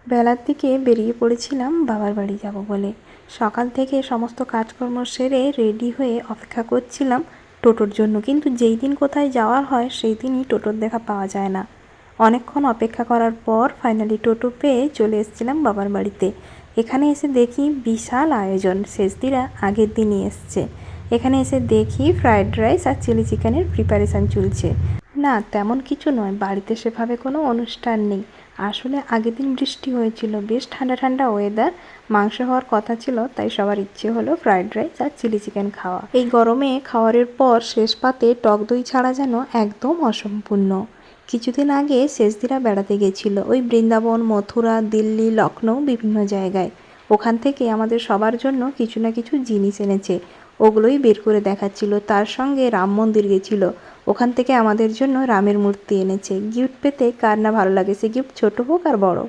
বেলার দিকে বেরিয়ে পড়েছিলাম বাবার বাড়ি যাব বলে। সকাল থেকে সমস্ত কাজকর্ম সেরে রেডি হয়ে অপেক্ষা করছিলাম টোটোর জন্য, কিন্তু যেই দিন কোথায় যাওয়ার হয় সেই দিনই টোটোর দেখা পাওয়া যায় না। অনেকক্ষণ অপেক্ষা করার পর ফাইনালি টোটো পেয়ে চলে এসেছিলাম বাবার বাড়িতে। এখানে এসে দেখি বিশাল আয়োজন, শেষদিরা আগের দিনই এসছে। এখানে এসে দেখি ফ্রায়েড রাইস আর চিলি চিকেনের প্রিপারেশান চলছে। না, তেমন কিছু নয়, বাড়িতে সেভাবে কোনো অনুষ্ঠান নেই। আসলে আগের দিন বৃষ্টি হয়েছিল, বেশ ঠান্ডা ঠান্ডা ওয়েদার, মাংস হওয়ার কথা ছিল, তাই সবার ইচ্ছে হলো ফ্রায়েড রাইস আর চিলি চিকেন খাওয়া। এই গরমে খাওয়ারের পর শেষ পাতে টক দই ছাড়া যেন একদম অসম্পূর্ণ। কিছুদিন আগে শেষদিরা বেড়াতে গেছিল ওই বৃন্দাবন, মথুরা, দিল্লি, লখনৌ, বিভিন্ন জায়গায়। ওখান থেকে আমাদের সবার জন্য কিছু না কিছু জিনিস এনেছে, ওগুলোই বের করে দেখাচ্ছিল। তার সঙ্গে রাম মন্দির গেছিল, ওখান থেকে আমাদের জন্য রামের মূর্তি এনেছে। গিফট পেতে কার না ভালো লাগে, সে গিফট ছোট হোক আর বড়।